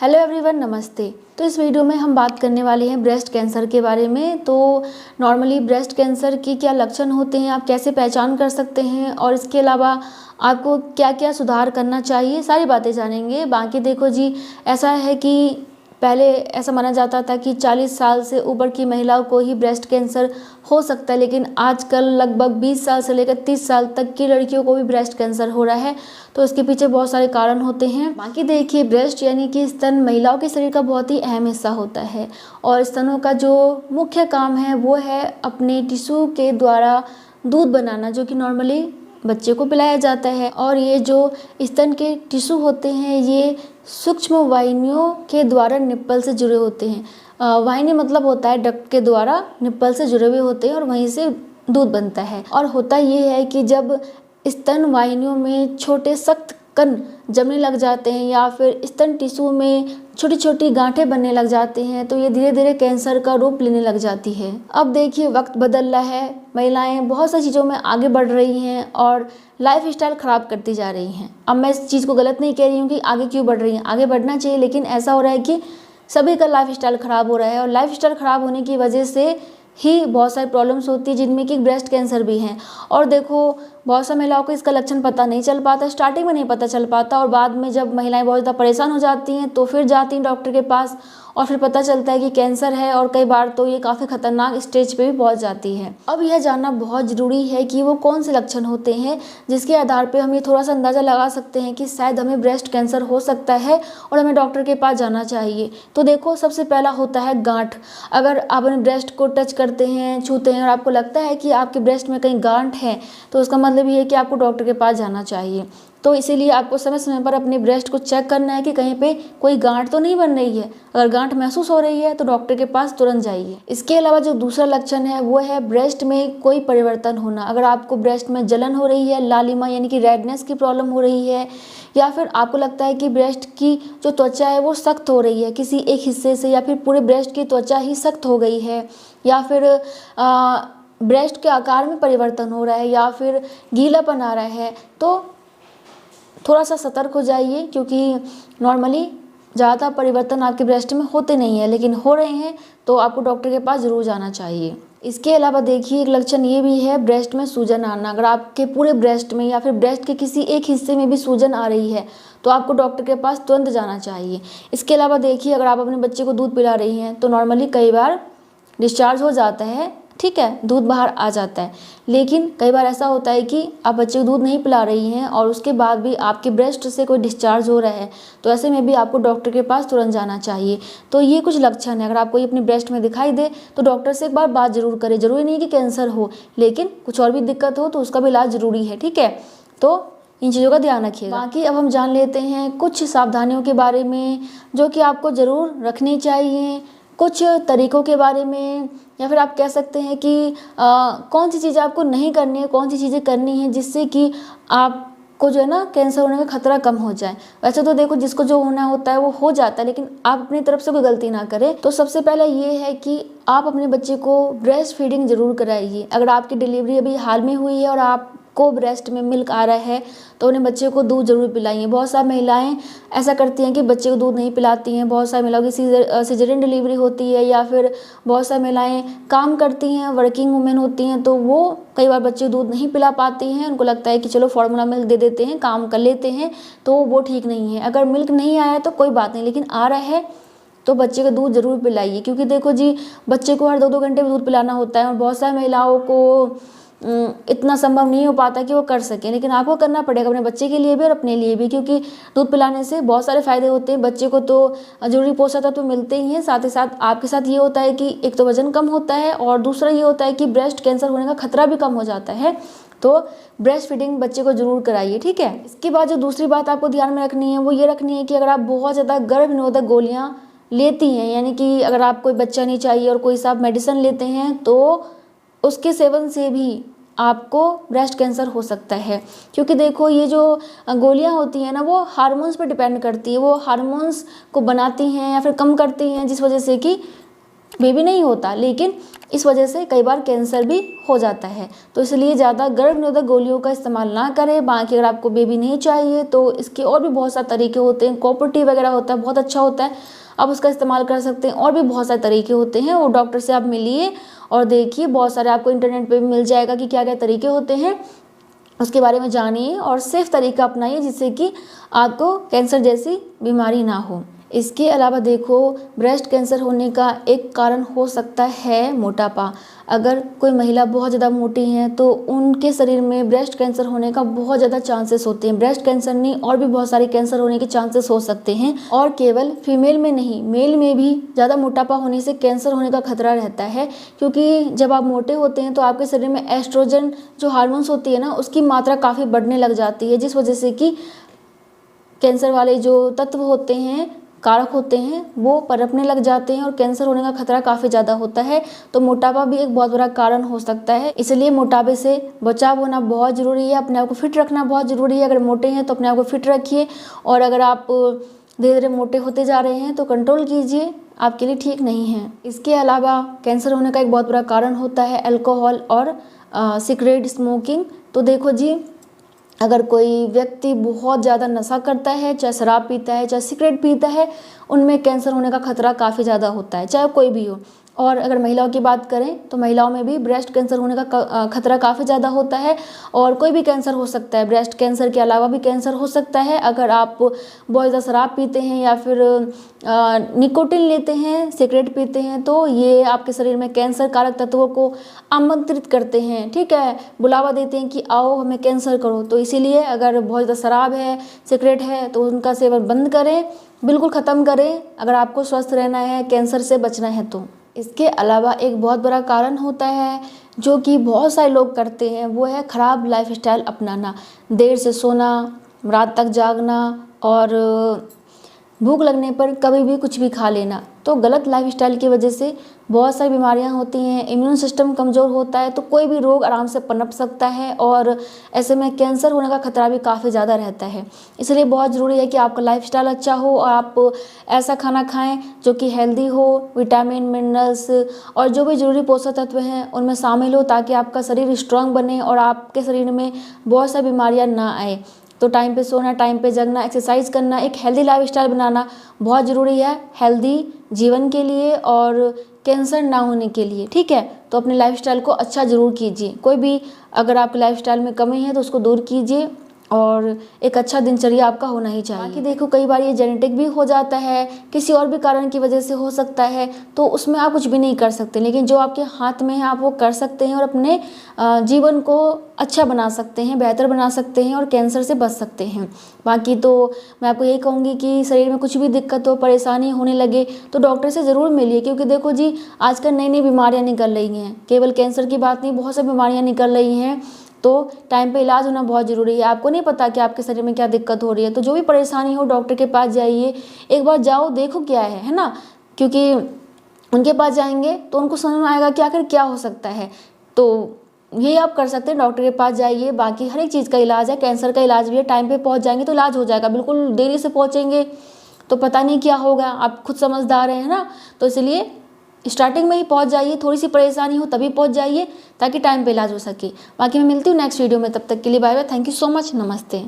Hello everyone, नमस्ते। तो इस वीडियो में हम बात करने वाले हैं ब्रेस्ट कैंसर के बारे में। तो नॉर्मली ब्रेस्ट कैंसर की क्या लक्षण होते हैं, आप कैसे पहचान कर सकते हैं और इसके अलावा आपको क्या क्या सुधार करना चाहिए, सारी बातें जानेंगे। बाकी देखो जी, ऐसा है कि पहले ऐसा माना जाता था कि 40 साल से ऊपर की महिलाओं को ही ब्रेस्ट कैंसर हो सकता है, लेकिन आजकल लगभग 20 साल से लेकर 30 साल तक की लड़कियों को भी ब्रेस्ट कैंसर हो रहा है। तो इसके पीछे बहुत सारे कारण होते हैं। बाकी देखिए, ब्रेस्ट यानी कि स्तन महिलाओं के शरीर का बहुत ही अहम हिस्सा होता है और स्तनों का जो मुख्य काम है वो है अपने टिश्यू के द्वारा दूध बनाना, जो कि नॉर्मली बच्चे को पिलाया जाता है। और ये जो स्तन के टिश्यू होते हैं ये सूक्ष्म वाहिनियों के द्वारा निप्पल से जुड़े होते हैं। वाहिनी मतलब होता है डक्ट के द्वारा निप्पल से जुड़े हुए होते हैं और वहीं से दूध बनता है। और होता ये है कि जब स्तन वाहिनियों में छोटे सख्त कण जमने लग जाते हैं या फिर स्तन टिश्यू में छोटी छोटी गांठें बनने लग जाते हैं तो ये धीरे धीरे कैंसर का रूप लेने लग जाती है। अब देखिए, वक्त बदल रहा है, महिलाएं बहुत सी चीज़ों में आगे बढ़ रही हैं और लाइफ स्टाइल ख़राब करती जा रही हैं। अब मैं इस चीज़ को गलत नहीं कह रही हूँ कि आगे क्यों बढ़ रही हैं, आगे बढ़ना चाहिए, लेकिन ऐसा हो रहा है कि सभी का लाइफ स्टाइल ख़राब हो रहा है और लाइफ स्टाइल ख़राब होने की वजह से ही बहुत सारी प्रॉब्लम्स होती है, जिनमें कि ब्रेस्ट कैंसर भी हैं। और देखो, बहुत सी महिलाओं को इसका लक्षण पता नहीं चल पाता, स्टार्टिंग में नहीं पता चल पाता और बाद में जब महिलाएं बहुत ज़्यादा परेशान हो जाती हैं तो फिर जाती हैं डॉक्टर के पास और फिर पता चलता है कि कैंसर है और कई बार तो ये काफ़ी खतरनाक स्टेज पे भी पहुंच जाती है। अब यह जानना बहुत ज़रूरी है कि वो कौन से लक्षण होते हैं जिसके आधार पर हम ये थोड़ा सा अंदाज़ा लगा सकते हैं कि शायद हमें ब्रेस्ट कैंसर हो सकता है और हमें डॉक्टर के पास जाना चाहिए। तो देखो, सबसे पहला होता है गांठ। अगर आप अपने ब्रेस्ट को टच करते हैं, छूते हैं और आपको लगता है कि आपके ब्रेस्ट में कहीं गांठ है तो उसका मतलब ये है कि आपको डॉक्टर के पास जाना चाहिए। तो इसीलिए आपको समय समय पर अपने ब्रेस्ट को चेक करना है कि कहीं पे कोई गांठ तो नहीं बन रही है। अगर गांठ महसूस हो रही है तो डॉक्टर के पास तुरंत जाइए। इसके अलावा जो दूसरा लक्षण है वो है ब्रेस्ट में कोई परिवर्तन होना। अगर आपको ब्रेस्ट में जलन हो रही है, लालिमा यानी कि रेडनेस की प्रॉब्लम हो रही है, या फिर आपको लगता है कि ब्रेस्ट की जो त्वचा है वो सख्त हो रही है किसी एक हिस्से से, या फिर पूरे ब्रेस्ट की त्वचा ही सख्त हो गई है, या फिर ब्रेस्ट के आकार में परिवर्तन हो रहा है, या फिर गीलापन आ रहा है, तो थोड़ा सा सतर्क हो जाइए, क्योंकि नॉर्मली ज़्यादा परिवर्तन आपके ब्रेस्ट में होते नहीं है, लेकिन हो रहे हैं तो आपको डॉक्टर के पास ज़रूर जाना चाहिए। इसके अलावा देखिए, एक लक्षण ये भी है ब्रेस्ट में सूजन आना। अगर आपके पूरे ब्रेस्ट में या फिर ब्रेस्ट के किसी एक हिस्से में भी सूजन आ रही है तो आपको डॉक्टर के पास तुरंत जाना चाहिए। इसके अलावा देखिए, अगर आप अपने बच्चे को दूध पिला रही हैं तो नॉर्मली कई बार डिस्चार्ज हो जाता है, ठीक है, दूध बाहर आ जाता है, लेकिन कई बार ऐसा होता है कि आप बच्चे को दूध नहीं पिला रही हैं और उसके बाद भी आपके ब्रेस्ट से कोई डिस्चार्ज हो रहा है, तो ऐसे में भी आपको डॉक्टर के पास तुरंत जाना चाहिए। तो ये कुछ लक्षण है, अगर आपको ये अपने ब्रेस्ट में दिखाई दे तो डॉक्टर से एक बार बात जरूर करें। जरूरी नहीं कि कैंसर हो, लेकिन कुछ और भी दिक्कत हो तो उसका भी इलाज जरूरी है, ठीक है। तो इन चीज़ों का ध्यान रखिएगा। बाकी अब हम जान लेते हैं कुछ सावधानियों के बारे में जो कि आपको ज़रूर रखनी चाहिए, कुछ तरीकों के बारे में, या फिर आप कह सकते हैं कि कौन सी चीज़ें आपको नहीं करनी है, कौन सी चीज़ें करनी है जिससे कि आपको जो है ना कैंसर होने का खतरा कम हो जाए। वैसे तो देखो, जिसको जो होना होता है वो हो जाता है, लेकिन आप अपनी तरफ से कोई गलती ना करें। तो सबसे पहले ये है कि आप अपने बच्चे को ब्रेस्ट फीडिंग ज़रूर कराइए। अगर आपकी डिलीवरी अभी हाल में हुई है और आपको ब्रेस्ट में मिल्क आ रहा है तो उन्हें बच्चे को दूध जरूर पिलाइए। बहुत सारी महिलाएं ऐसा करती हैं कि बच्चे को दूध नहीं पिलाती हैं। बहुत सारी महिलाओं की सीजरियन डिलीवरी होती है, या फिर बहुत सारी महिलाएं काम करती हैं, वर्किंग वुमेन होती हैं, तो वो कई बार बच्चे को दूध नहीं पिला पाती हैं। उनको लगता है कि चलो फार्मूला मिल्क दे देते हैं, काम कर लेते हैं, तो वो ठीक नहीं है। अगर मिल्क नहीं आया तो कोई बात नहीं, लेकिन आ रहा है तो बच्चे को दूध जरूर पिलाइए, क्योंकि देखो जी, बच्चे को हर 2-2 घंटे में दूध पिलाना होता है और बहुत सारी महिलाओं को इतना संभव नहीं हो पाता कि वो कर सकें, लेकिन आपको करना पड़ेगा अपने बच्चे के लिए भी और अपने लिए भी, क्योंकि दूध पिलाने से बहुत सारे फ़ायदे होते हैं। बच्चे को तो जरूरी पोषक तत्व तो मिलते ही हैं, साथ ही साथ आपके साथ ये होता है कि एक तो वजन कम होता है और दूसरा ये होता है कि ब्रेस्ट कैंसर होने का खतरा भी कम हो जाता है। तो ब्रेस्ट फीडिंग बच्चे को जरूर कराइए, ठीक है। इसके बाद जो दूसरी बात आपको ध्यान में रखनी है वो ये रखनी है कि अगर आप बहुत ज़्यादा गर्भ निरोधक गोलियाँ लेती हैं, यानी कि अगर आप कोई बच्चा नहीं चाहिए और कोई सा मेडिसिन लेते हैं तो उसके सेवन से भी आपको ब्रेस्ट कैंसर हो सकता है। क्योंकि देखो, ये जो गोलियां होती हैं ना वो हार्मोन्स पे डिपेंड करती है, वो हार्मोन्स को बनाती हैं या फिर कम करती हैं, जिस वजह से कि बेबी नहीं होता, लेकिन इस वजह से कई बार कैंसर भी हो जाता है। तो इसलिए ज़्यादा गर्भ निरोधक गोलियों का इस्तेमाल ना करें। बाकी अगर आपको बेबी नहीं चाहिए तो इसके और भी बहुत सारे तरीके होते हैं। कॉपर्टी वगैरह होता है, बहुत अच्छा होता है, आप उसका इस्तेमाल कर सकते हैं। और भी बहुत सारे तरीके होते हैं, वो डॉक्टर से आप मिलिए और देखिए, बहुत सारे आपको इंटरनेट पर भी मिल जाएगा कि क्या क्या तरीके होते हैं, उसके बारे में जानिए और सेफ तरीका अपनाइए, जिससे कि आपको कैंसर जैसी बीमारी ना हो। इसके अलावा देखो, ब्रेस्ट कैंसर होने का एक कारण हो सकता है मोटापा। अगर कोई महिला बहुत ज़्यादा मोटी है तो उनके शरीर में ब्रेस्ट कैंसर होने का बहुत ज़्यादा चांसेस होते हैं। ब्रेस्ट कैंसर नहीं, और भी बहुत सारे कैंसर होने के चांसेस हो सकते हैं। और केवल फीमेल में नहीं, मेल में भी ज़्यादा मोटापा होने से कैंसर होने का खतरा रहता है। क्योंकि जब आप मोटे होते हैं तो आपके शरीर में एस्ट्रोजन जो हार्मोन्स होती है ना, उसकी मात्रा काफ़ी बढ़ने लग जाती है, जिस वजह से कि कैंसर वाले जो तत्व होते हैं, कारक होते हैं, वो पनपने लग जाते हैं और कैंसर होने का खतरा काफ़ी ज़्यादा होता है। तो मोटापा भी एक बहुत बड़ा कारण हो सकता है। इसलिए मोटापे से बचाव होना बहुत ज़रूरी है। अपने आप को फिट रखना बहुत ज़रूरी है। अगर मोटे हैं तो अपने आप को फिट रखिए, और अगर आप धीरे धीरे मोटे होते जा रहे हैं तो कंट्रोल कीजिए, आपके लिए ठीक नहीं है। इसके अलावा कैंसर होने का एक बहुत बड़ा कारण होता है अल्कोहल और सिगरेट स्मोकिंग। तो देखो जी, अगर कोई व्यक्ति बहुत ज़्यादा नशा करता है, चाहे शराब पीता है, चाहे सिगरेट पीता है, उनमें कैंसर होने का खतरा काफ़ी ज़्यादा होता है, चाहे कोई भी हो। और अगर महिलाओं की बात करें तो महिलाओं में भी ब्रेस्ट कैंसर होने का खतरा काफ़ी ज़्यादा होता है। और कोई भी कैंसर हो सकता है, ब्रेस्ट कैंसर के अलावा भी कैंसर हो सकता है। अगर आप बहुत ज़्यादा शराब पीते हैं या फिर निकोटिन लेते हैं, सिगरेट पीते हैं, तो ये आपके शरीर में कैंसर कारक तत्वों को आमंत्रित करते हैं, ठीक है, बुलावा देते हैं कि आओ हमें कैंसर करो। तो इसीलिए अगर बहुत ज़्यादा शराब है, सिगरेट है, तो उनका सेवन बंद करें, बिल्कुल ख़त्म करें, अगर आपको स्वस्थ रहना है, कैंसर से बचना है तो। इसके अलावा एक बहुत बड़ा कारण होता है जो कि बहुत सारे लोग करते हैं, वो है ख़राब लाइफस्टाइल अपनाना। देर से सोना, रात तक जागना और भूख लगने पर कभी भी कुछ भी खा लेना। तो गलत लाइफस्टाइल की वजह से बहुत सारी बीमारियां होती हैं, इम्यून सिस्टम कमज़ोर होता है, तो कोई भी रोग आराम से पनप सकता है और ऐसे में कैंसर होने का खतरा भी काफ़ी ज़्यादा रहता है। इसलिए बहुत ज़रूरी है कि आपका लाइफस्टाइल अच्छा हो और आप ऐसा खाना खाएं जो कि हेल्दी हो, विटामिन, मिनरल्स और जो भी ज़रूरी पोषक तत्व हैं उनमें शामिल हो, ताकि आपका शरीर स्ट्रांग बने और आपके शरीर में बहुत सारी बीमारियाँ ना आए। तो टाइम पे सोना, टाइम पे जगना, एक्सरसाइज करना, एक हेल्दी लाइफस्टाइल बनाना बहुत ज़रूरी है हेल्दी जीवन के लिए और कैंसर ना होने के लिए, ठीक है। तो अपने लाइफस्टाइल को अच्छा ज़रूर कीजिए। कोई भी अगर आपके लाइफस्टाइल में कमी है तो उसको दूर कीजिए और एक अच्छा दिनचर्या आपका होना ही चाहिए। बाकी देखो, कई बार ये जेनेटिक भी हो जाता है, किसी और भी कारण की वजह से हो सकता है, तो उसमें आप कुछ भी नहीं कर सकते। लेकिन जो आपके हाथ में है आप वो कर सकते हैं और अपने जीवन को अच्छा बना सकते हैं, बेहतर बना सकते हैं और कैंसर से बच सकते हैं। बाकी तो मैं आपको यही कहूँगी कि शरीर में कुछ भी दिक्कत हो, परेशानी होने लगे तो डॉक्टर से ज़रूर मिलिए, क्योंकि देखो जी, आजकल नई नई बीमारियाँ निकल रही हैं। केवल कैंसर की बात नहीं, बहुत सारी बीमारियाँ निकल रही हैं। तो टाइम पे इलाज होना बहुत ज़रूरी है। आपको नहीं पता कि आपके शरीर में क्या दिक्कत हो रही है, तो जो भी परेशानी हो डॉक्टर के पास जाइए, एक बार जाओ, देखो क्या है ना। क्योंकि उनके पास जाएंगे तो उनको समझ में आएगा कि आखिर क्या हो सकता है। तो ये आप कर सकते हैं, डॉक्टर के पास जाइए। बाकी हर एक चीज़ का इलाज है, कैंसर का इलाज भी है। टाइम पे पहुंच जाएंगे तो इलाज हो जाएगा। बिल्कुल देरी से पहुंचेंगे तो पता नहीं क्या होगा, आप खुद समझदार हैं, है ना। तो इसलिए स्टार्टिंग में ही पहुंच जाइए, थोड़ी सी परेशानी हो तभी पहुंच जाइए, ताकि टाइम पे इलाज हो सके। बाकी मैं मिलती हूँ नेक्स्ट वीडियो में, तब तक के लिए bye bye. Thank you so much, नमस्ते।